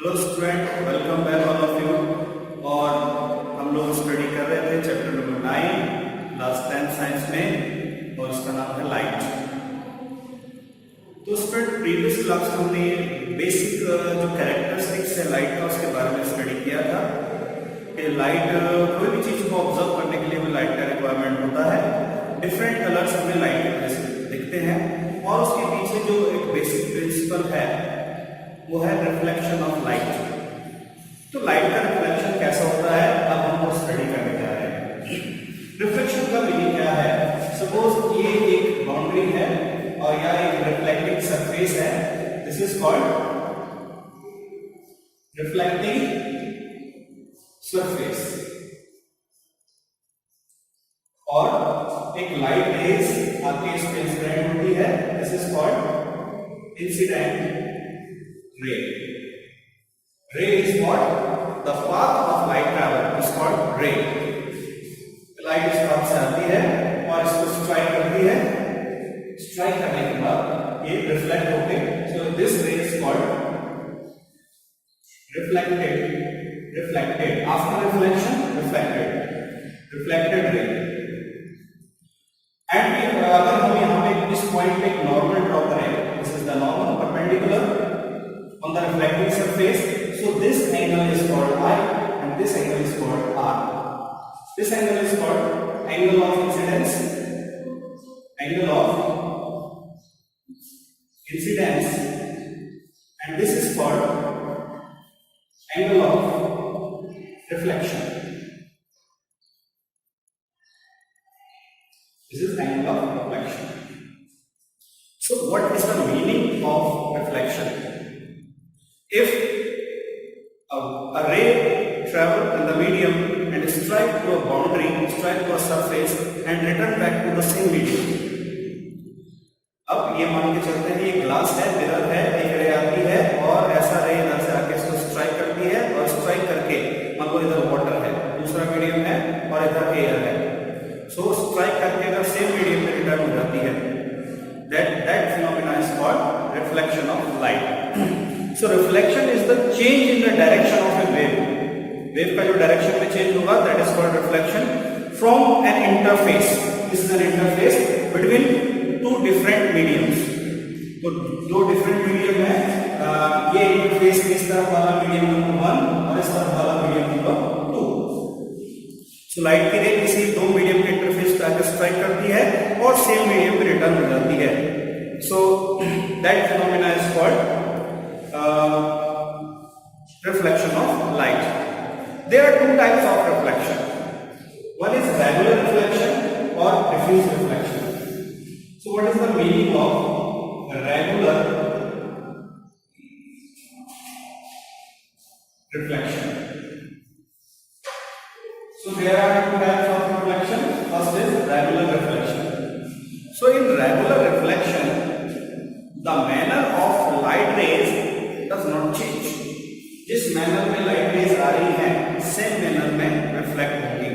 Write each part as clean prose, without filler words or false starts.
Hello student, welcome back all of you. और हम लोग स्टडी कर रहे थे चैप्टर नंबर 9 क्लास 10 साइंस में, और इसका नाम है लाइट। तो स्टूडेंट, प्रीवियस क्लास में हमने बेसिक जो कैरेक्टरिस्टिक्स है लाइट का उसके बारे में स्टडी किया था कि लाइट कोई भी चीज को ऑब्जर्व करने के लिए हमें लाइट का रिक्वायरमेंट होता है। डिफरेंट कलर्स हमें लाइट की वजह से दिखते हैं, और उसके पीछे जो एक बेसिक प्रिंसिपल है वो है रिफ्लेक्शन ऑफ लाइट। तो लाइट का रिफ्लेक्शन कैसा होता है, अब हम वो स्टडी करने जा रहे हैं। रिफ्लेक्शन का मीनिंग क्या है? सपोज ये एक बाउंड्री है और यह एक रिफ्लेक्टिंग सरफेस है। This is called reflecting surface. और एक लाइट रेज आपके इस पे इंसिडेंट होती है। This is called incident ray. Ray is what? The path of light travel is called ray. Light इस पाथ से आती है और इसको स्ट्राइक करती है। स्ट्राइक करने के बाद ये रिफ्लेक्ट होके, so this ray is called reflected after reflection, reflected ray. And अगर हम यहाँ पे इस पॉइंट पे एक नॉर्मल ड्रॉ करें, this is the normal perpendicular on the reflecting surface, so this angle is called I and this angle is called R. This angle is called angle of incidence, and this is called angle of reflection. This is angle of reflection. So what is the meaning of reflection? If a ray travel in the medium and strike to a boundary, strike to a surface and return back to the same medium. अब ये मान के चलते हैं ये glass है, mirror है, एक रे आती है और ऐसा रे इधर से आके इसको स्ट्राइक करती है, और स्ट्राइक करके मान लो इधर वाटर है, दूसरा मीडियम है और इधर एयर है। सो स्ट्राइक करके अगर सेम मीडियम में रिटर्न हो जाती है, that phenomena is called reflection of light. So reflection is the change in the direction of a wave. Wave का जो डायरेक्शन में चेंज होगा, that is called reflection from an interface. This is an interface between two different mediums. तो दो different medium है, ये interface इस तरफ वाला medium नंबर 1 और इस तरफ वाला medium नंबर 2. So लाइट की रे किसी दो मीडियम के इंटरफेस पे आकर स्ट्राइक करती है और सेम मीडियम पे रिटर्न हो जाती है. So that phenomena is called reflection of light. There are two types of reflection. One is regular reflection or diffuse reflection. So what is the meaning of regular reflection? So there are two types of reflection. First is regular reflection. So in regular reflection, the manner of light rays does not change. जिस manner में light rays आ रही है, same manner में reflect होगी.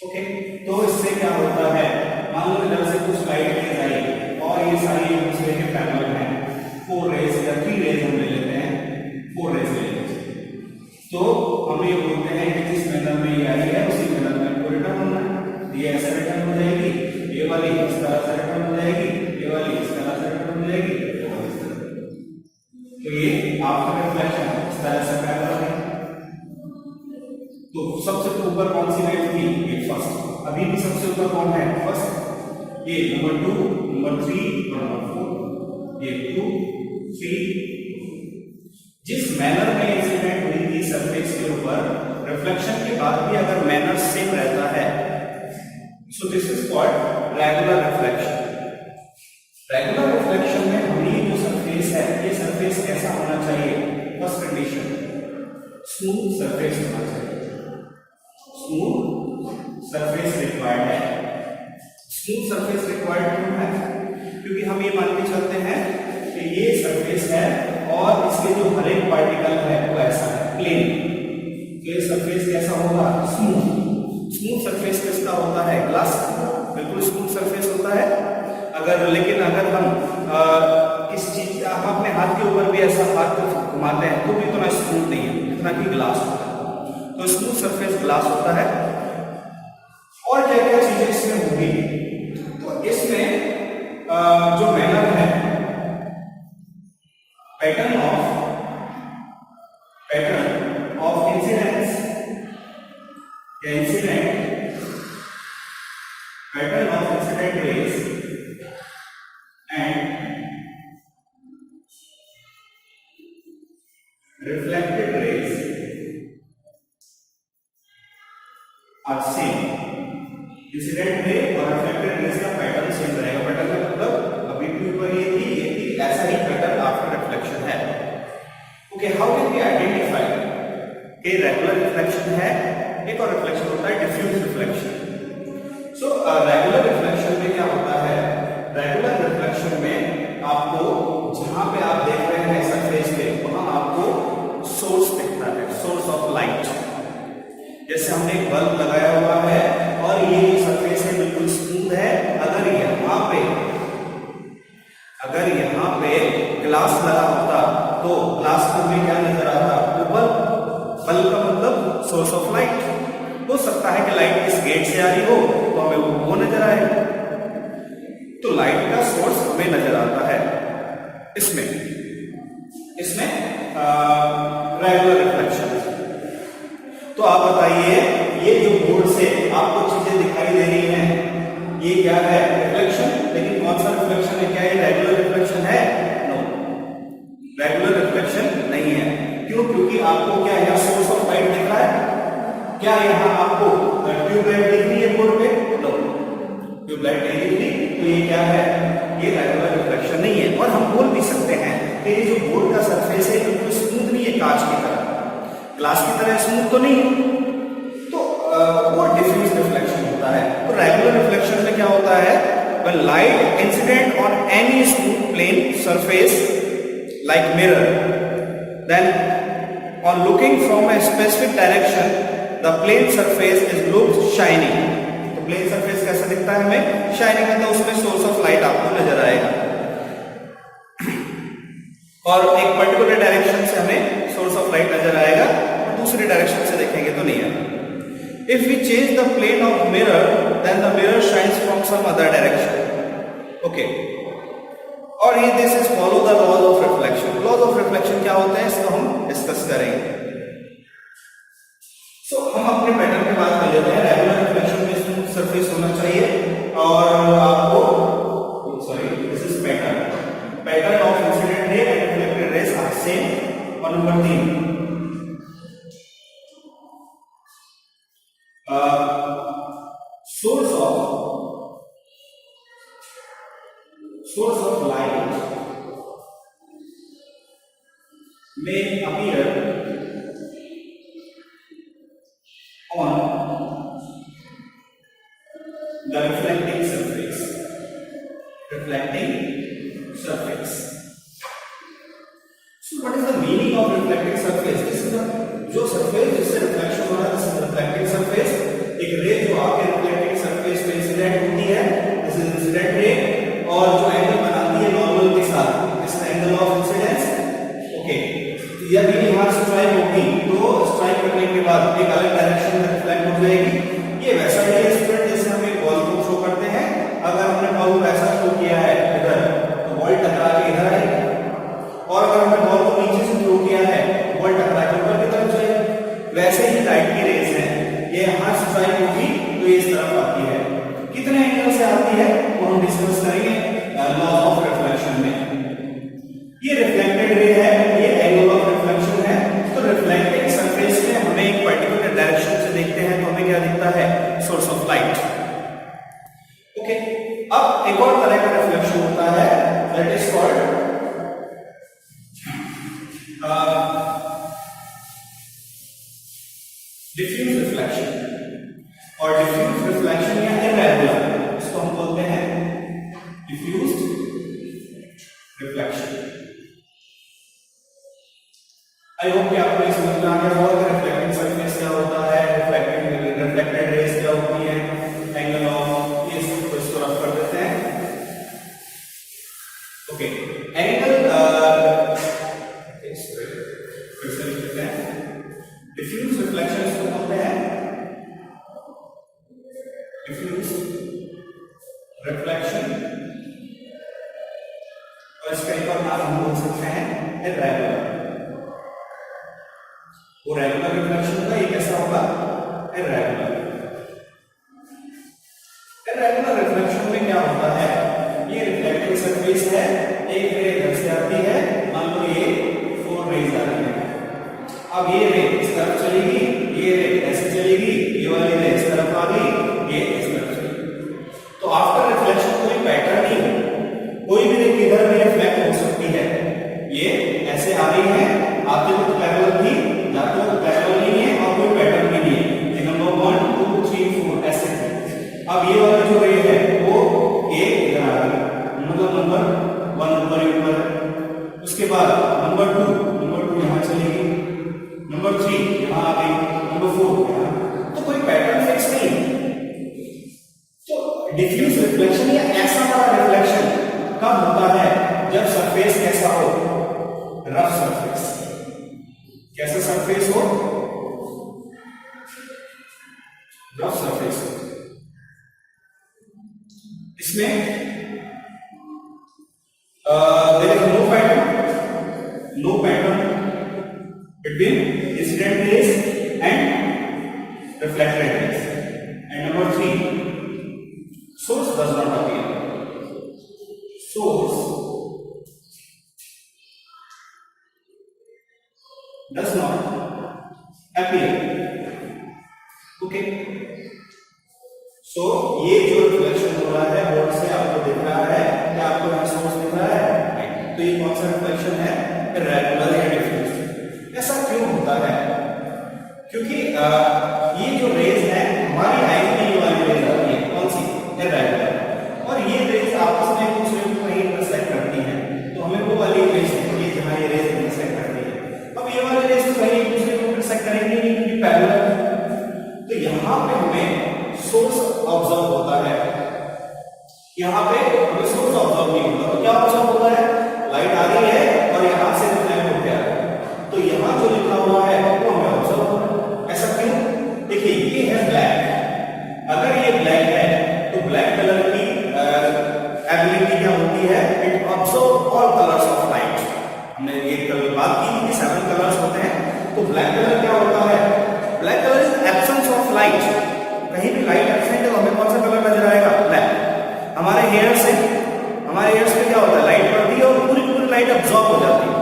Okay, तो इससे क्या होता है, मान लो इधर से कुछ लाइट रेज आई और ये सारी एक दूसरे के पैरेलल हैं, 4 रेज या 3 रेज हम ले लेते हैं, 4 रेज ले लेते हैं. तो हम ये बोलते हैं कि जिस मैनर में ये आई है उसी मैनर में इनको रिटर्न होना है. ये ऐसे रिटर्न हो जाएगी, ये वाली इस तरह से रिटर्न हो जाएगी, ये वाली इस तरह से रिटर्न हो जाएगी. तो ये आपका रिफ्लेक्शन इस तरह से पैरेलल है. तो सबसे ऊपर कौन सी वेव थी? ये फर्स्ट. अभी भी सबसे ऊपर कौन है? फर्स्ट. ये नंबर 2, नंबर 3 और नंबर 4. ये 2, 3. जिस मैनर में इंसिडेंट हुई थी सरफेस के ऊपर, रिफ्लेक्शन के बाद भी अगर मैनर सेम रहता है, so this is called regular reflection. Regular reflection में हमारी जो सरफेस है, ये सरफेस कैसा होना चाहिए? फर्स्ट कंडीशन, स्मूथ सरफेस होना चाहिए. स्मूथ सरफेस रिक्वायर्ड है. स्मूथ सरफेस रिक्वायर्ड क्यों है? क्योंकि हम ये मान के चलते हैं कि ये सरफेस है और इसके जो हर एक पार्टिकल है वो ऐसा है, प्लेन. तो ये सरफेस कैसा होगा? स्मूथ. स्मूथ सरफेस किसका होता है? ग्लास. बिल्कुल स्मूथ सरफेस होता है. लेकिन अगर हम किस चीज, हम अपने हाथ के ऊपर भी ऐसा हाथ घुमाते हैं तो भी इतना स्मूथ नहीं है जितना कि ग्लास होता है। तो स्मूथ सरफेस ग्लास होता है। और क्या क्या चीजें इसमें होगी, तो इसमें जो मैनर है, पैटर्न ऑफ इंसिडेंस या incident, pattern of incident rays and reflected rays are same। Incident ray और रिफ्लेक्टेड रेज का पैटर्न सेम रहेगा। पैटर्न का मतलब अभी भी ऊपर ये थी, ऐसा ही पैटर्न आफ्टर रिफ्लेक्शन है। Okay, how can we identify कि रेगुलर रिफ्लेक्शन है, एक और रिफ्लेक्शन होता है diffuse reflection. So regular reflection में क्या होता है, रेगुलर रिफ्लेक्शन में आपको जहां पे आप देख रहे हैं सरफेस पे, वहां आपको सोर्स दिखता है, सोर्स ऑफ लाइट। जैसे हमने एक बल्ब लगाया हुआ है और ये जो सरफेस है बिल्कुल स्मूथ है, अगर यहाँ पे ग्लास लगा होता तो ग्लास में क्या नजर आता, ऊपर बल्ब का मतलब सोर्स ऑफ लाइट। हो सकता है कि लाइट इस गेट से आ रही हो तो हमें वो नजर आए, तो लाइट का सोर्स हमें नजर आता है इसमें रेगुलर रिफ्लेक्शन। तो आप बताइए, ये जो बोर्ड से आपको चीजें दिखाई दे रही हैं, ये क्या है, रिफ्लेक्शन। लेकिन कौन सा रिफ्लेक्शन है, क्या ये रेगुलर रिफ्लेक्शन है? नो, रेगुलर रिफ्लेक्शन नहीं है। क्यों? क्योंकि आपको क्या यहाँ सोर्स ऑफ लाइट दिख रहा है, क्या यहाँ आपको ट्यूबलाइट दिख रही है बोर्ड पे? नो, ट्यूबलाइट नहीं दिख रही, तो ये क्या है, ये रेगुलर रिफ्लेक्शन नहीं है। और हम बोल भी सकते हैं कि ये जो बोर्ड का सरफेस है बिल्कुल स्मूथ नहीं है, कांच की तरह, ग्लास की तरह स्मूथ तो नहीं, तो वो डिफ्यूज रिफ्लेक्शन होता है। तो रेगुलर रिफ्लेक्शन में क्या होता है, when light incident on any smooth plane surface like mirror, then on looking from a specific direction the plane surface is looked shiny। तो प्लेन सरफेस कैसा दिखता है हमें, शाइनिंग, मतलब उसमें सोर्स ऑफ लाइट आपको नजर आएगा और एक पर्टिकुलर डायरेक्शन से हमें सोर्स ऑफ लाइट नजर आएगा और दूसरे डायरेक्शन से देखेंगे तो नहीं आएगा। If we change the plane of mirror, then the mirror shines from some other direction। Okay, और ये this is follow the laws of reflection। laws of reflection क्या होते हैं, इसको हम डिस्कस करेंगे। So हम अपने पैटर्न की बात कर लेते हैं। रेगुलर रिफ्लेक्शन में स्मूथ सरफेस होना चाहिए और आपको this is pattern of incident ray and reflected rays are same. और number 3, source of light may appear on the reflecting surface। So what is the meaning of reflecting surface? This is the जो surface जिससे reflection हो रहा है, this is reflecting surface। एक रे जो आपके reflecting surface पे इंसिडेंट होती है, this is incident ray, और जो एंगल बनाती है नॉर्मल के साथ, this is angle of incidence. Okay, यदि यहाँ स्ट्राइक होगी तो स्ट्राइक करने के बाद एक अलग डायरेक्शन में रिफ्लेक्ट हो जाएगी। ये वैसा ही है स्टूडेंट जैसे हम एक बॉल को शो करते हैं, अगर हमने बॉल को ऐसा शो किया है इधर तो बॉल टकरा के इधर आएगी, और अगर हमने बॉल को नीचे से थ्रो किया है बॉल टकरा के ऊपर की तरफ जाएगी। वैसे ही लाइट की रेज है, ये यहाँ स्ट्राइक होगी तो ये इस तरफ आती है। कितने एंगल से आती है वो हम डिस्कस करेंगे लॉ ऑफ रिफ्लेक्शन में। ये रिफ्लेक्टेड रे है, ये एंगल ऑफ रिफ्लेक्शन है। तो रिफ्लेक्टिंग सरफेस में हमें एक पर्टिकुलर डायरेक्शन से देखते हैं तो हमें क्या दिखता है, सोर्स ऑफ लाइट। ओके, अब एक और तरह का रिफ्लेक्शन होता है, that is called diffuse reflection. और डिफ्यूज रिफ्लेक्शन या इररेगुलर, इसको हम बोलते हैं डिफ्यूज्ड रिफ्लेक्शन। आई होप कि आपको ये समझ में आ गया होगा कि रिफ्लेक्टिंग सरफेस क्या होता है, रिफ्लेक्टेड रेज क्या होती है, एंगल ऑफ, ये सब को इसको रफ कर देते हैं। ओके, एंगल फिर से लिखते हैं, डिफ्यूज रिफ्लेक्शन इसको बोलते हैं, डिफ्यूज रिफ्लेक्शन, और इसका एक और नाम हम बोल सकते हैं इर्रेगुलर। वो रेगुलर रिफ्लेक्शन होगा, ये कैसा होगा, इर्रेगुलर। इर्रेगुलर रिफ्लेक्शन में क्या होता है, ये रिफ्लेक्टिव सरफेस है, एक रे इधर से आती है, मान लो ये 4 रेज आ रही है। अब ये रे इस तरफ चलेगी, ये रे ऐसे चलेगी, ये वाली रे इस तरफ आ गई, ये इस तरफ चलेगी। तो आफ्टर रिफ्लेक्शन कोई पैटर्न नहीं, कोई भी रे किधर भी रिफ्लेक्ट हो सकती है। ये ऐसे आ रही है, आते वक्त पैरेलल थी, जाते वक्त पैरेलल नहीं है, और कोई पैटर्न भी नहीं है। नंबर 1 2 3 4 ऐसे है। अब ये वाली जो रे है वो ये इधर आ रही है, मतलब नंबर 1 ऊपर ही ऊपर है। उसके बाद नंबर 2 यहाँ चलेगी, नंबर 3 यहाँ आ गई, नंबर 4 यहाँ। तो कोई पैटर्न फिक्स नहीं। तो डिफ्यूज रिफ्लेक्शन या ऐसा वाला रिफ्लेक्शन कब होता है, जब सरफेस कैसा हो, रफ सरफेस। कैसा सरफेस हो, रफ सरफेस। इसमें there is no pattern between incident rays and reflected rays. And number 3, source does not appear. Source does not appear. Okay. So ये जो रिफ्लेक्शन हो रहा है बोर्ड से आपको दिख रहा है, क्या आपको यहाँ सोर्स दिख रहा है? तो ये कौन सा रिफ्लेक्शन है, इर्रेगुलर या डिफ्यूज। ऐसा क्यों होता है? क्योंकि ये जो रेज है हमारी आई में ये वाली रेज आती है, कौन सी, इर्रेगुलर, और ये रेज आपस में एक दूसरे को कहीं इंटरसेक्ट करती हैं, तो हमें वो वाली रेज दिखती है जहाँ ये रेज इंटरसेक्ट करती है। अब ये वाली रेज कहीं एक दूसरे को इंटरसेक्ट करेंगे नहीं क्योंकि पैरेलल। तो यहाँ पे हमें सोर्स ऑब्जर्व होता है, यहाँ पे हमें सोर्स ऑब्जर्व नहीं होता। तो क्या ऑब्जर्व होता है, लाइट आ रही है और यहाँ से रिफ्लेक्ट हो गया, तो यहाँ जो लिखा हुआ है वो हमें ऑब्जर्व होता है। ऐसा क्यों? देखिए ये है ब्लैक, अगर ये ब्लैक है तो ब्लैक कलर की एबिलिटी क्या होती है, it observe all colours of light. हमने एक कल बात की कि 7 कलर्स होते हैं, तो ब्लैक कलर क्या होता है, black colour is absence of light. कहीं भी लाइट एब्सेंट है तो हमें कौन सा कलर नजर आएगा, ब्लैक। हमारे हेयर से क्या होता है, लाइट पड़ती है और पूरी लाइट अब्सॉर्ब हो जाती है।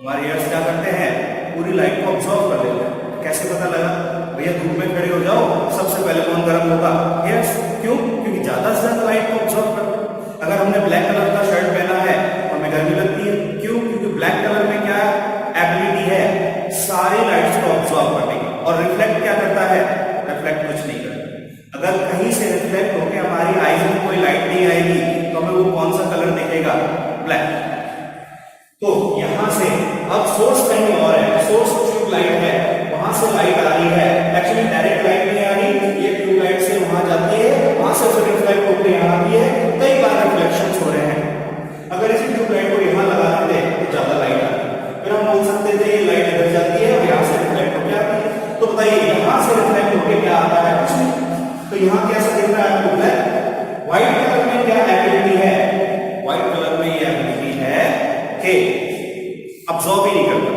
हमारे हेयर्स क्या करते हैं, पूरी लाइट को अब्सॉर्ब कर लेते हैं। कैसे पता लगा, भैया धूप में खड़े हो जाओ, सबसे पहले कौन गर्म होगा, हेयर्स। क्यों? क्योंकि ज्यादा से ज्यादा लाइट को अब्सॉर्ब करते हैं। अगर हमने ब्लैक कलर का शर्ट पहना है तो हमें गर्मी लगती है, क्यों? क्योंकि ब्लैक कलर में क्या एबिलिटी है, सारी लाइट्स को अब्सॉर्ब करने की। और रिफ्लेक्ट क्या करता है, रिफ्लेक्ट कुछ नहीं करता। अगर कहीं से रिफ्लेक्ट होकर हमारी आईज में कोई लाइट नहीं आएगी तो हमें वो कौन सा कलर दिखेगा, ब्लैक। तो यहां से अब सोर्स कहीं और है, सोर्स ट्यूब लाइट है, वहां से लाइट आ रही है, एक्चुअली डायरेक्ट लाइट नहीं आ रही, ये ट्यूब लाइट से वहां जाती है, वहां से फिर रिफ्लेक्ट होकर यहां आती है। कई बार रिफ्लेक्शंस हो रहे हैं। अगर इसी ट्यूब लाइट को यहां लगा देते तो ज्यादा लाइट आती, फिर हम बोल सकते थे ये लाइट इधर जाती है और यहां से रिफ्लेक्ट होकर आती है। तो बताइए यहां से रिफ्लेक्ट होकर क्या आता है, कुछ नहीं। तो यहां कैसा दिख रहा है आपको, ब्लैक। व्हाइट कलर में क्या एबिलिटी है, व्हाइट कलर में ये एबिलिटी है कि अब्सॉर्ब ही नहीं करता,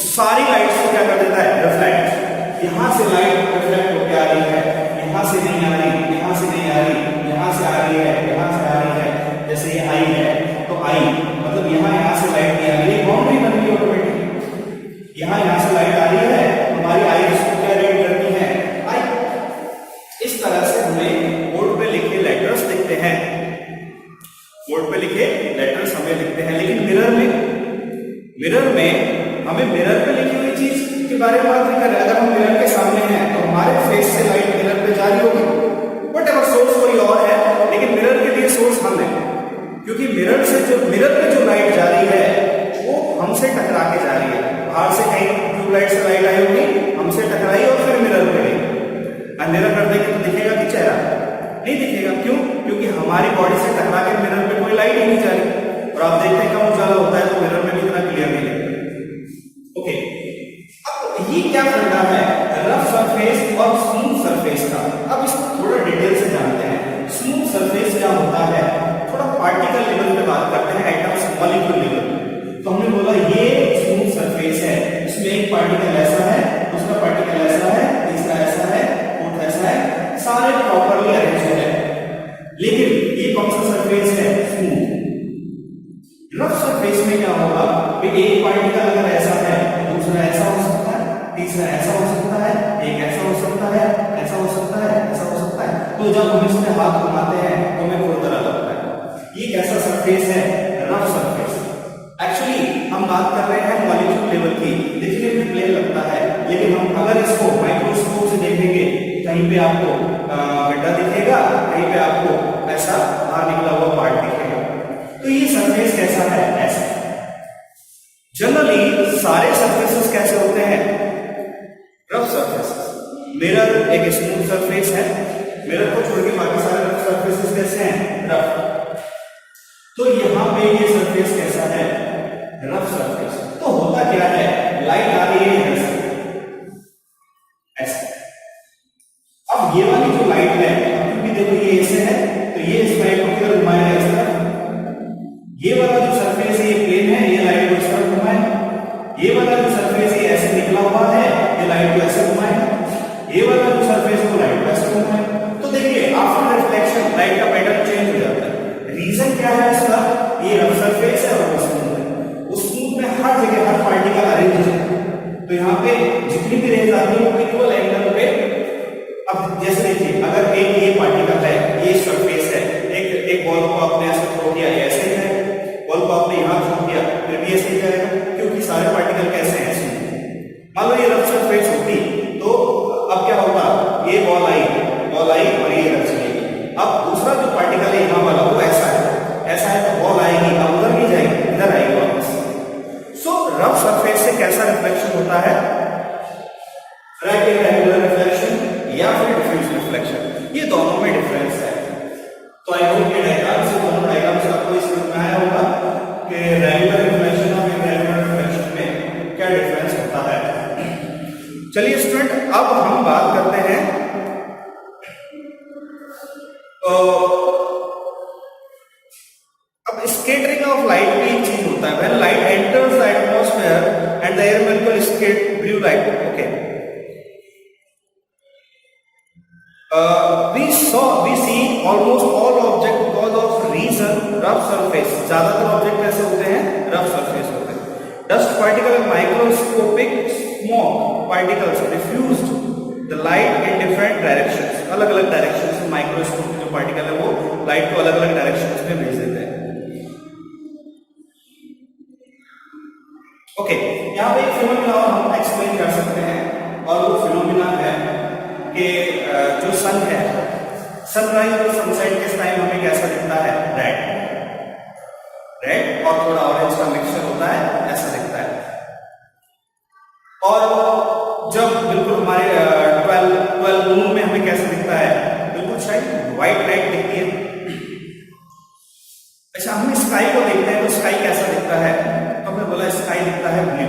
सारी लाइट्स को क्या कर देता है, रिफ्लेक्ट। यहां से लाइट रिफ्लेक्ट होकर आ रही है, यहां से नहीं आ रही, यहां से नहीं आ रही, यहां से आ रही है, यहां से आ रही है। जैसे ये आई है तो आई मतलब यहां से लाइट नहीं आ रही, बाउंड्री बन गई ऑटोमेटिक। यहां से लाइट आ रही है, हमारी आई इसको क्या रीड करती है, आई। इस तरह से हमें बोर्ड पे लिखे लेटर्स दिखते हैं, बोर्ड पे लिखे लेटर्स हमें दिखते हैं। लेकिन मिरर में हमें मिरर पे लिखी हुई चीज के बारे में बात नहीं कर रहे। अगर हम मिरर के सामने हैं तो हमारे फेस से लाइट मिरर पे जा रही होगी, बट अगर सोर्स कोई और है, लेकिन मिरर के लिए सोर्स हम है, क्योंकि मिरर पे जो लाइट जा रही है वो हमसे टकरा के जा रही है। बाहर से कहीं ट्यूबलाइट से लाइट आई होगी, हमसे टकराई और फिर मिरर पे गई। अंधेरा कर देंगे तो दिखेगा कि चेहरा नहीं दिखेगा, क्यों? क्योंकि हमारी बॉडी से टकरा के मिरर पे कोई लाइट ही नहीं जा रही। और आप देखते हैं कम उजाला होता है तो मिरर में भी इतना क्लियर नहीं लगता। पार्टिकल ऐसा है, दूसरा पार्टिकल ऐसा है, तीसरा ऐसा है, चौथा ऐसा है, सारे प्रॉपर्ली अरेंज है। लेकिन ये कौन सा सरफेस है? स्मूथ। रफ सरफेस में क्या होगा कि एक पार्टिकल अगर ऐसा है तो दूसरा ऐसा हो सकता है, तीसरा ऐसा हो सकता है, एक ऐसा हो सकता है, ऐसा हो सकता है, ऐसा हो सकता है। तो जब हम इसमें हाथ घुमाते हैं तो हमें कोई तरह लगता है। ये कैसा सरफेस है? Rough surface. एक्चुअली हम बात कर रहे हैं मॉलिक्यूल लेवल की, देखने में प्लेन लगता है, लेकिन हम अगर इसको माइक्रोस्कोप से देखेंगे कहीं पे आपको गड्ढा दिखेगा, कहीं पे आपको ऐसा बाहर निकला हुआ पार्ट दिखेगा। तो ये सरफेस कैसा है? ऐसा। जनरली सारे सरफेसेस कैसे होते हैं? Rough surfaces. मिरर एक स्मूथ सरफेस है, मिरर को छोड़ के बाकी सारे रफ सरफेसेस कैसे हैं? रफ। तो यहां पे ये सरफेस कैसा है? Rough surface. तो होता क्या है? लाइट आ रही है इधर से ऐसे। अब ये वाली जो लाइट है, क्योंकि देखो ये ऐसे है तो ये इस लाइट को किधर घुमाएगा? इस तरफ। ये वाला जो सरफेस है ये प्लेन है, ये लाइट को इस तरफ घुमाएगा। ये वाला जो सरफेस है ऐसे निकला हुआ है, ये लाइट को ऐसे घुमाएगा। ये वाला जो सरफेस है वो लाइट को ऐसे घुमाएगा। तो देखिए आफ्टर रिफ्लेक्शन लाइट का पैटर्न चेंज हो जाता है। रीजन क्या है इसका? ये रफ सरफेस है और वो स्मूथ है। उस स्मूथ में हर जगह हर पार्टिकल अरेंज है, तो यहाँ पे जितनी भी रेंज आती है वो इक्वल एंगल पे। अब जैसे देखिए अगर एक ये पार्टिकल है, ये सरफेस है, एक बॉल को आपने ऐसे थ्रो किया, ऐसे ही है, बॉल को आपने यहाँ थ्रो किया फिर भी ऐसे ही जाएगा, क्योंकि सारे पार्टिकल कैसे हैं? मान लो ये रफ सरफेस होती तो अब क्या होगा? ये बॉल आई और ये इधर चलेगी। अब दूसरा जो पार्टिकल है यहाँ वाला वो ऐसा है तो बॉल आएगी, अब उधर नहीं जाएगी, इधर आएगी वापस। सो रफ सरफेस से कैसा रिफ्लेक्शन होता है? रेक्टेंगुलर रिफ्लेक्शन या फिर डिफ्यूज रिफ्लेक्शन। ये दोनों में डिफरेंस है। तो आई होप ये डायग्राम से दोनों डायग्राम से आपको समझ में आया होगा कि रेगुलर रिफ्लेक्शन और इरेगुलर रिफ्लेक्शन में क्या डिफरेंस होता है। चलिए स्टूडेंट, अब हम बात करते हैं अब स्कैटरिंग ऑफ लाइट भी एक चीज होता है। When light enters the atmosphere and the air molecule scatter blue light, okay, we see almost all object because of reason rough surface। ज्यादातर ऑब्जेक्ट कैसे होते हैं? रफ सरफेस होते हैं। Dust particle and microscopic smoke particles diffused the light in different directions. अलग अलग directions में microscopic जो पार्टिकल है वो लाइट को अलग अलग डायरेक्शंस में भेज देते हैं। ओके, यहाँ पे एक फिनोमिना हम एक्सप्लेन कर सकते हैं और वो फिनोमिना है कि जो सन है, सनराइज और सनसेट के टाइम हमें कैसा दिखता है? रेड और थोड़ा ऑरेंज का मिक्सचर होता है, ऐसा दिखता है। और जब बिल्कुल हमारे 12 मून में हमें कैसा दिखता है? बिल्कुल शायद व्हाइट लाइट दिखती है। अच्छा, हम स्काई को देखते हैं तो स्काई कैसा दिखता है? तो हमने बोला स्काई दिखता है ब्लू।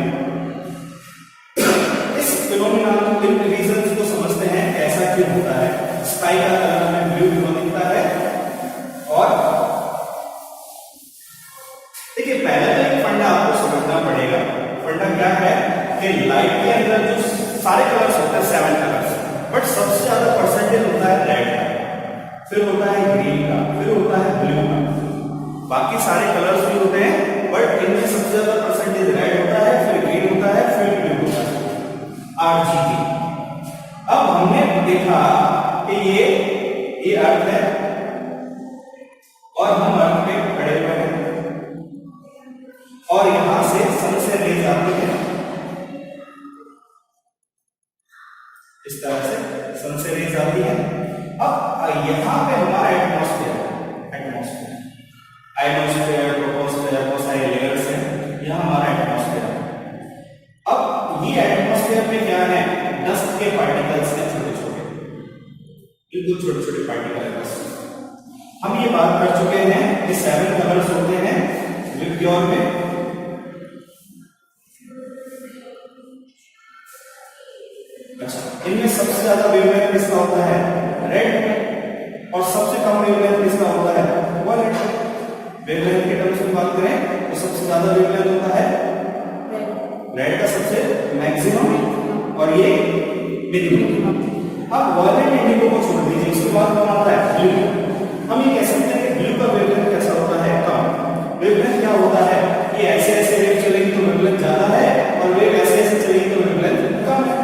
इस फिनोमिना इन रीजंस को समझते हैं ऐसा क्यों होता है। स्काई का कलर हमें ब्लू क्यों दिखता है? और देखिए पहले तो एक फंडा आपको समझना पड़ेगा। फंडा क्या है कि लाइट के अंदर जो सारे कलर्स होते हैं 7 कलर्स, बट सबसे ज्यादा परसेंटेज होता है रेड का, फिर होता है ग्रीन का, फिर होता है ब्लू का। बाकी सारे कलर्स भी होते हैं बट इनमें सबसे ज्यादा परसेंटेज रेड होता है, फिर ग्रीन होता है, फिर ब्लू होता है, RGB। अब हमने देखा कि ये अर्थ है और हम अर्थ पे खड़े हुए हैं और यहां से सन से रेज आती है, इस तरह से सन से रेज आती है। अब यहां पे हमारा एटमॉस्फेयर ट्रोपोस्फेयर बहुत सारे लेयर्स हैं, यहां हमारा एटमॉस्फेयर है। अब ये एटमॉस्फेयर में क्या है? डस्ट के पार्टिकल्स हैं, बिल्कुल छोटे छोटे पार्टिकल है। बस हम ये बात कर चुके हैं कि 7 कलर्स होते हैं लिक्योर में। अच्छा, इनमें सबसे ज्यादा वेवलेंथ किसका होता है? रेड में। और सबसे कम वेवलेंथ किसका होता है? वायलेट। वेवलेंथ के टर्म्स में बात करें तो सबसे ज्यादा वेवलेंथ होता है रेड का, सबसे मैक्सिमम और ये मिनिमम। अब वायलेट इंडिगो को छोड़ दीजिए, उसके बाद कौन आता है? ब्लू। हम ये कह सकते हैं कि ब्लू का वेवलेंथ कैसा होता है? कम। वेवलेंथ क्या होता है? ये ऐसे ऐसे वेव चलेगी तो वेवलेंथ ज्यादा है, और वेव ऐसे ऐसे चलेगी तो वेवलेंथ कम है।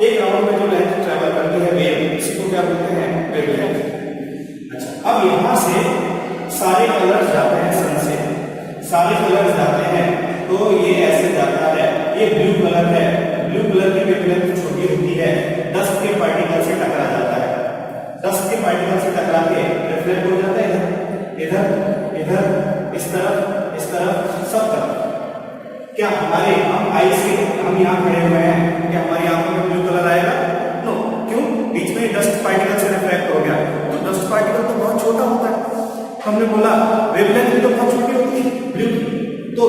एक राउंड में जो लेंथ ट्रैवल करती है वेव, इसी को क्या बोलते हैं? वेवलेंथ। अच्छा, अब यहां से सारे कलर्स जाते हैं सन से, सारे कलर्स जाते हैं, तो ये ऐसे जाता है। ये ब्लू कलर है, ब्लू कलर की वेवलेंथ छोटी होती है, डस्ट के पार्टिकल से टकरा जाता है, डस्ट के पार्टिकल से टकरा के रिफ्लेक्ट हो जाता है इधर इधर, इस तरफ, सब तरफ। क्या हमारे हम आई से हम यहाँ खड़े हुए हैं, क्या हमारी आंखों में ब्लू कलर आएगा? नो। क्यों? बीच में डस्ट पार्टिकल से रिफ्लेक्ट हो गया, तो डस्ट पार्टिकल तो बहुत छोटा होता है। हमने बोला वेवलेंथ भी तो बहुत छोटी होती है ब्लू की, तो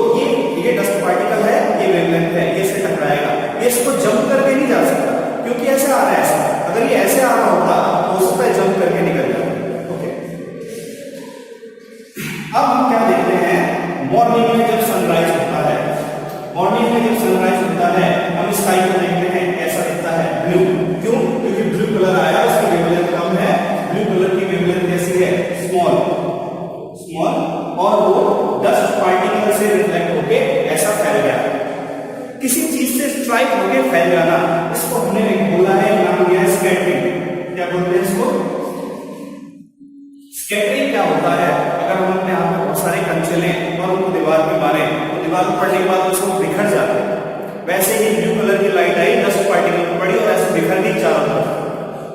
ये डस्ट पार्टिकल है, ये वेवलेंथ है, ये से टकराएगा, ये इसको जंप करके नहीं जा सकता, क्योंकि ऐसे आ रहा है ऐसा। अगर ये ऐसे आ रहा होता तो उस पर जंप करके निकल जाता। ओके, अब हम क्या देखते हैं? मॉर्निंग में जब सनराइज होता है, मॉर्निंग में जब सनराइज होता है, हम स्काई को देखते हैं, कैसा दिखता है? ब्लू। क्यों? क्योंकि ब्लू कलर आया, उसकी वेवलेंथ कम है, ब्लू कलर की वेवलेंथ कैसी है? स्मॉल, और वो डस्ट पार्टिकल से रिफ्लेक्ट होके ऐसा फैल गया। किसी चीज से स्ट्राइक होके फैल जाना, इसको हमने बोला है, नाम दिया है स्कैटरिंग। क्या बोलते हैं इसको? स्कैटरिंग क्या होता है? अगर हम अपने हाथ में बहुत सारे कंचे लें और उनको दीवार पे मारें, तो दीवार पर पड़ने के बाद उसको बिखर जाते हैं। वैसे ही ब्लू कलर की लाइट आई, डस्ट पार्टिकल पर पड़ी और ऐसे बिखर गई चारों तरफ।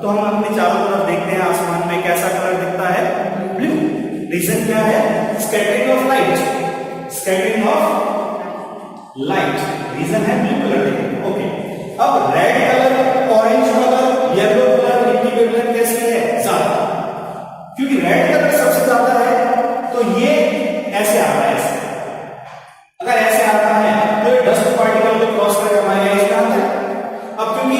तो हम अपने चारों तरफ देखते हैं, आसमान में कैसा कलर दिखता है? ब्लू। रीजन क्या है? Scattering of light, scattering of light, reason है ब्लू कलर देखने। ओके, अब red colour, orange colour, yellow colour, इनकी वेवलेंथ कैसी है? ज्यादा। क्योंकि रेड कलर सबसे ज्यादा है, तो ये ऐसे आ रहा है, ऐसे। अगर ऐसे आता है तो ये डस्ट पार्टिकल को क्रॉस करके हमारे यहाँ इसका आता है। अब क्योंकि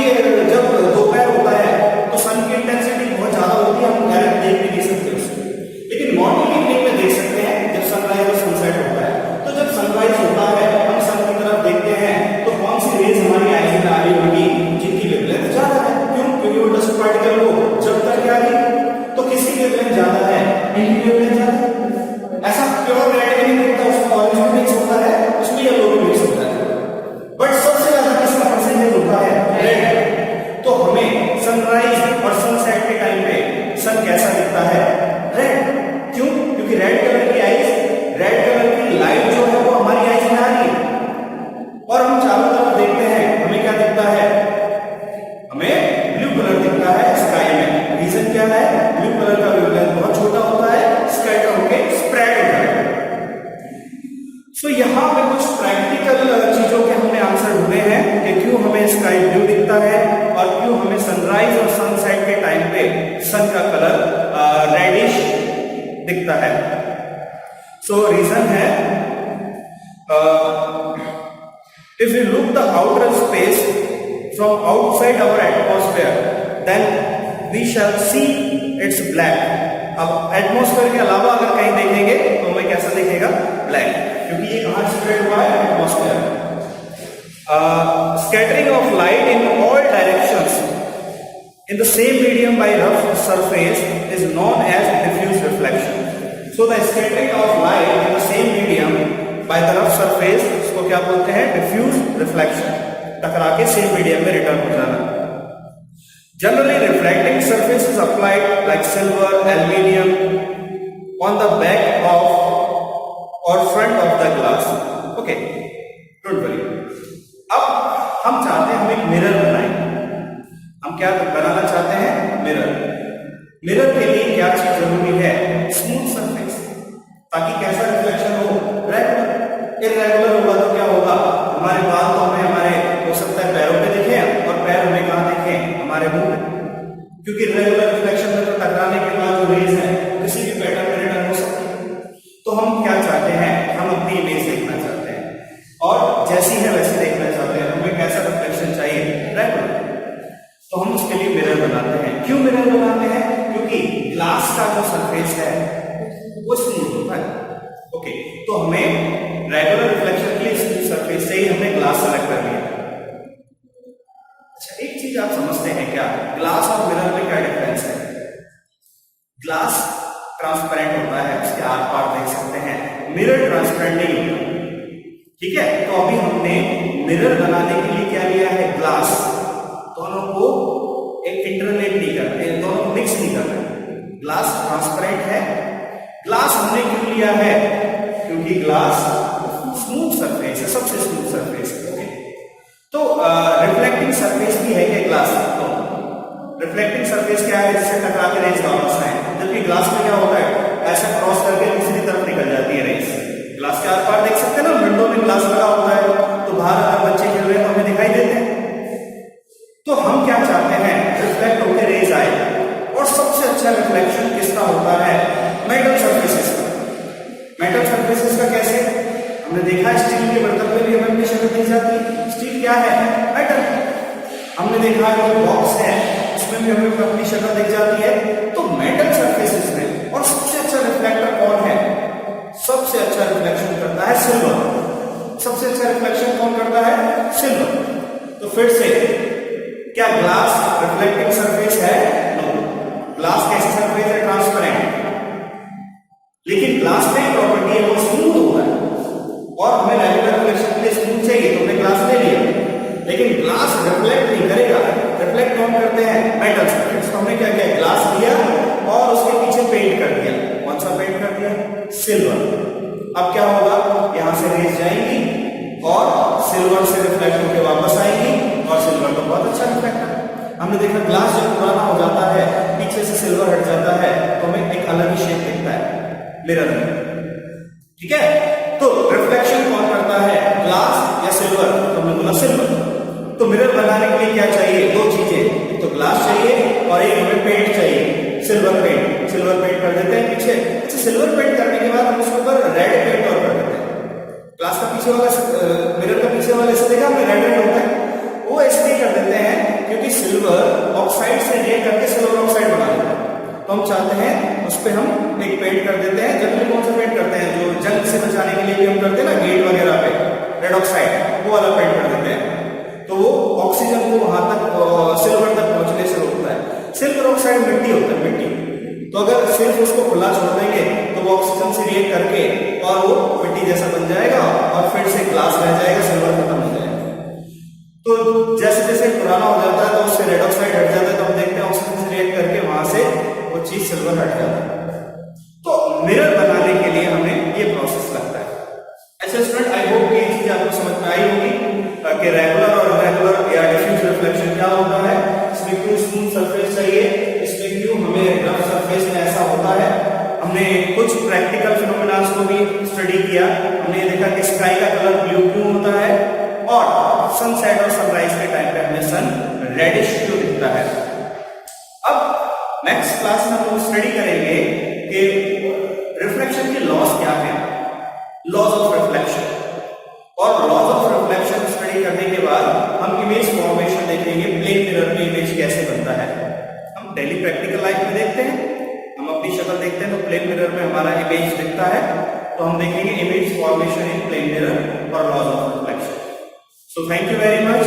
जब दोपहर होता है तो सन की इंटेंसिटी बहुत ज्यादा होती है, हम डायरेक्ट देख भी नहीं सकते उसको, लेकिन मॉर्निंग इवनिंग में देख सकते हैं, जब सनराइज और सनसेट होता है। तो जब सनराइज होता है, हम सन की तरफ देखते हैं, तो कौन सी रेज हमारी आईज में आ रही होगी? जिनकी वेवलेंथ ज्यादा है। क्यों? क्योंकि वो डस्ट पार्टिकल को जब तक आ रही, तो किसकी वेवलेंथ ज्यादा है? इनकी वेवलेंथ ज्यादा है। ऐसा प्योर रेड में नहीं होता, उसमें ऑरेंज भी मिक्स होता है, उसमें येलो भी मिक्स होता है, बट सबसे ज्यादा किसका परसेंटेज होता है? रेड। तो हमें सनराइज और सनसेट के टाइम पे सन कैसा दिखता है? रेड। क्यों? क्योंकि रेड कलर की आईज, रेड कलर की लाइट जो है वो हमारी आईज में आ रही है, और हम चारों तरफ देखते हैं, हमें क्या दिखता है? हमें ब्लू कलर दिखता है स्काई में। रीजन क्या है? ब्लू कलर का वेवलेंथ बहुत छोटा होता है, स्कैटर होके स्प्रेड होता है। सो यहाँ पे कुछ प्रैक्टिकल चीजों के हमने आंसर ढूंढे हैं कि क्यों हमें स्काई ब्लू दिखता है और क्यों हमें सनराइज और सनसेट के टाइम पे सन का कलर रेडिश दिखता है। सो रीजन है, if you look the outer space from outside our atmosphere, then we shall see it's black. अब एटमॉस्फेयर के अलावा अगर कहीं देखेंगे तो हमें कैसा दिखेगा? ब्लैक, क्योंकि ये कहां स्प्रेड हुआ है? Atmosphere. Scattering of light in all directions in the same medium by rough surface is known as diffuse reflection. So the scattering of light in the same medium by the rough surface, इसको क्या बोलते हैं? diffuse reflection. टकरा के same medium में return हो जाना। Generally reflecting surface is applied like silver, aluminium on the back of or front of the glass. Okay, don't worry. अब हम चाहते हैं हम एक मिरर बनाएं। हम क्या बनाना चाहते हैं? मिरर। मिरर के लिए क्या चीज जरूरी है? स्मूथ सरफेस, ताकि कैसा रिफ्लेक्शन हो? रेगुलर। इरेगुलर होगा तो क्या होगा? हमारे बाल तो हमें हमारे हो सकता है पैरों पे दिखे, और पैर हमें कहां दिखे? हमारे मुंह में, क्योंकि रेगुलर रिफ्लेक्शन में तो टकराने के बाद जो रेज है किसी भी पैटर्न में रिटर्न हो सकती है। तो हम क्या चाहते हैं? हम अपनी इमेज देखना चाहते हैं। ठीक है, तो अभी हमने मिरर बनाने के लिए क्या लिया है, ग्लास। दोनों को एक इंटरलेट नहीं करना, दोनों को मिक्स नहीं करना। ग्लास ट्रांसपेरेंट है। ग्लास हमने क्यों लिया है, क्योंकि ग्लास स्मूथ सरफेस है, सबसे स्मूथ सरफेस है। ओके, तो रिफ्लेक्टिंग सरफेस भी है क्या ग्लास? तो रिफ्लेक्टिंग सरफेस क्या है, जिससे टकरा के रेज वापस आए, जबकि ग्लास में क्या होता है, ऐसा क्रॉस करके दूसरी तरफ निकल जाती है रेज। ग्लास के आर पार देख सकते हैं ना, विंडो में ग्लास लगा होता है, तो बाहर अगर बच्चे खेल रहे हैं तो हमें दिखाई देते हैं। तो हम क्या चाहते हैं, रिफ्लेक्ट होकर रेज आए। और सबसे अच्छा रिफ्लेक्शन किसका होता है, मेटल सरफेसेस का। मेटल सरफेसेस का कैसे, हमने देखा स्टील के बर्तन में भी हमें अपनी शक्ल दी जाती है। स्टील क्या है, मेटल। हमने देखा कोई बॉक्स है, उसमें भी हमें अपनी शक्ल दिख जाती है। तो मेटल सरफेसेस में, और सबसे अच्छा रिफ्लेक्टर कौन है, सबसे अच्छा रिफ्लेक्शन करता है सिल्वर। सबसे अच्छा रिफ्लेक्शन कौन करता है, सिल्वर। तो फिर से क्या ग्लास रिफ्लेक्टिंग सरफेस है? नो। ग्लास कैसी सरफेस है, ट्रांसपेरेंट। लेकिन ग्लास में प्रॉपर्टी है वो स्मूथ होता है, और हमें रेगुलर रिफ्लेक्शन के लिए स्मूथ चाहिए, तो हमने ग्लास ले लिया। लेकिन ग्लास रिफ्लेक्ट नहीं करेगा। रिफ्लेक्ट कौन करते हैं, मेटल सरफेस। तो हमने क्या किया, ग्लास लिया और उसके पीछे पेंट कर दिया। कौन सा पेंट कर दिया, सिल्वर। अब क्या होगा, यहां से रेज जाएंगी और सिल्वर से रिफ्लेक्ट होकर वापस आएंगी, और सिल्वर तो बहुत अच्छा रिफ्लेक्टर है। हमने देखा ग्लास जब पुराना हो जाता है, पीछे से सिल्वर हट जाता है, तो हमें एक अलग ही शेप दिखता है मिरर में। ठीक है, तो रिफ्लेक्शन कौन करता है, ग्लास या सिल्वर? तो हमने बोला सिल्वर। तो मिरर बनाने के लिए क्या चाहिए, दो चीजें, एक तो ग्लास चाहिए और एक हमें पेंट चाहिए, सिल्वर पेंट। सिल्वर पेंट कर देते हैं पीछे। अच्छा, सिल्वर पेंट करने के बाद हम उसके ऊपर रेड पेंट और कर देते हैं। ग्लास का पीछे वाला, मिरर का पीछे वाला ऐसे देखा हमने, रेड रेड होता है, वो ऐसे कर देते हैं क्योंकि सिल्वर ऑक्साइड से रिएक्ट करके सिल्वर ऑक्साइड बना देता है। तो हम चाहते हैं उस पर हम एक पेंट कर देते हैं। जनरली कौन सा पेंट करते हैं, जो जंग से बचाने के लिए भी हम करते हैं ना, गेट वगैरह पे रेड ऑक्साइड, वो वाला पेंट कर देते हैं। तो वो ऑक्सीजन को वहां तक, सिल्वर तक पहुंचने से रोकता है। सिल्वर ऑक्साइड मिट्टी होता है, मिट्टी। तो अगर सिर्फ उसको खुला छोड़ देंगे तो वो ऑक्सीजन से रिएक्ट करके और वो मिट्टी जैसा बन जाएगा, और फिर से ग्लास रह जाएगा, सिल्वर खत्म हो जाएगा। तो जैसे जैसे पुराना हो जाता है तो उससे रेड ऑक्साइड हट जाता है, तो हम देखते हैं ऑक्सीजन से रिएक्ट करके वहां से वो चीज सिल्वर हट जाता है। तो मिरर बनाने के लिए हमें ये प्रोसेस लगता है। ऐसे स्टूडेंट, आई होप ये चीज आपको समझ में आई होगी कि रेगुलर और इरेगुलर या डिफ्यूज रिफ्लेक्शन क्या होता है, इसमें क्यों स्मूथ सरफेस चाहिए, इसमें क्यों हमें रफ सरफेस में ऐसा होता है। हमने कुछ प्रैक्टिकल फिनोमेना को भी स्टडी किया। हमने देखा कि स्काई का कलर ब्लू क्यों होता है, और सनसेट और सनराइज के टाइम पे हमें सन रेडिश क्यों दिखता है। अब नेक्स्ट क्लास में हम लोग स्टडी करेंगे कि रिफ्लेक्शन के लॉज क्या है, लॉज ऑफ रिफ्लेक्शन। और लॉज ऑफ रिफ्लेक्शन स्टडी करने के बाद हम इमेज फॉर्मेशन देखेंगे, प्लेन मिरर में इमेज कैसे बनता है। हम डेली प्रैक्टिकल लाइफ में देखते हैं, हम अपनी शक्ल देखते हैं तो प्लेन मिरर में हमारा इमेज दिखता है। तो हम देखेंगे image formation in plane mirror और laws of reflection. So thank you very much.